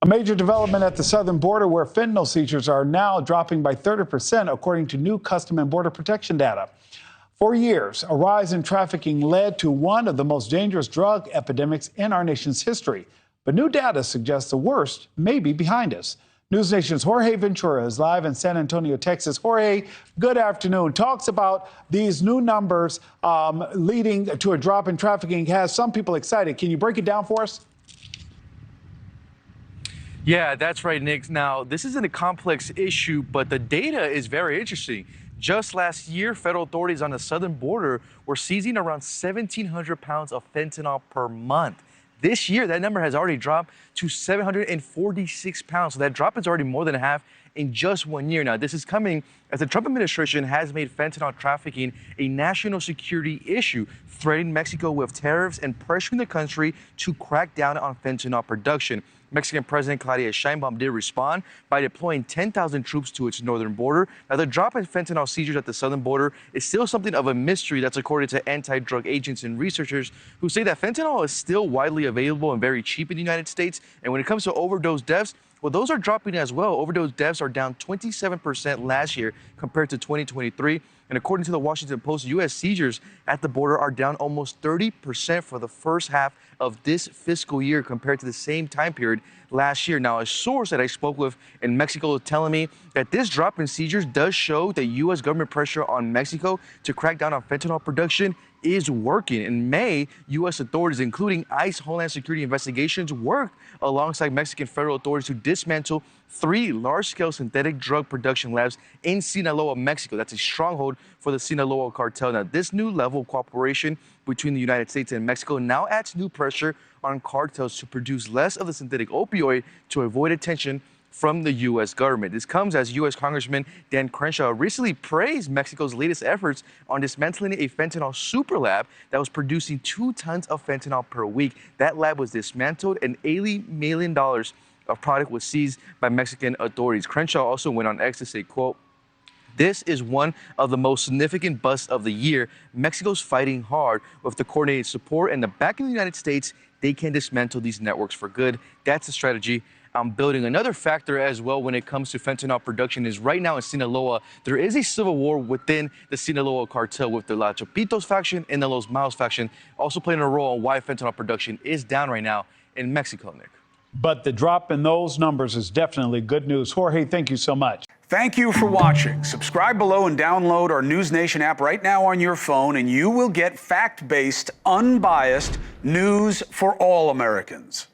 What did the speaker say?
A major development at the southern border where fentanyl seizures are now dropping by 30%, according to new Custom and Border Protection data. For years, a rise in trafficking led to one of the most dangerous drug epidemics in our nation's history. But new data suggests the worst may be behind us. NewsNation's Jorge Ventura is live in San Antonio, Texas. Jorge, good afternoon. Talks about these new numbers leading to a drop in trafficking has some people excited. Can you break it down for us? Yeah, that's right, Nick. Now, this isn't a complex issue, but the data is very interesting. Just last year, federal authorities on the southern border were seizing around 1,700 pounds of fentanyl per month. This year, that number has already dropped to 746 pounds. So that drop is already more than half in just 1 year. Now, this is coming as the Trump administration has made fentanyl trafficking a national security issue, threatening Mexico with tariffs and pressuring the country to crack down on fentanyl production. Mexican President Claudia Sheinbaum did respond by deploying 10,000 troops to its northern border. Now, the drop in fentanyl seizures at the southern border is still something of a mystery. That's according to anti-drug agents and researchers who say that fentanyl is still widely available and very cheap in the United States. And when it comes to overdose deaths, well, those are dropping as well. Overdose deaths are down 27% last year compared to 2023. And according to the Washington Post, U.S. seizures at the border are down almost 30% for the first half of this fiscal year compared to the same time period last year. Now, a source that I spoke with in Mexico is telling me that this drop in seizures does show that U.S. government pressure on Mexico to crack down on fentanyl production is working. In May, U.S. authorities, including ICE Homeland Security investigations, worked alongside Mexican federal authorities to dismantle 3 large-scale synthetic drug production labs in Sinaloa, Mexico. That's a stronghold for the Sinaloa cartel. Now, this new level of cooperation between the United States and Mexico now adds new pressure on cartels to produce less of the synthetic opioid to avoid attention from the U.S. government. This comes as U.S. Congressman Dan Crenshaw recently praised Mexico's latest efforts on dismantling a fentanyl super lab that was producing 2 tons of fentanyl per week. That lab was dismantled and $80 million of product was seized by Mexican authorities. Crenshaw also went on X to say, quote, "This is one of the most significant busts of the year. Mexico's fighting hard with the coordinated support and the backing of the United States. They can dismantle these networks for good. That's the strategy I'm building." Another factor as well when it comes to fentanyl production is right now in Sinaloa, there is a civil war within the Sinaloa cartel with the La Chapitos faction and the Los Maos faction also playing a role on why fentanyl production is down right now in Mexico, Nick. But the drop in those numbers is definitely good news. Jorge, thank you so much. Thank you for watching. Subscribe below and download our NewsNation app right now on your phone, and you will get fact-based, unbiased news for all Americans.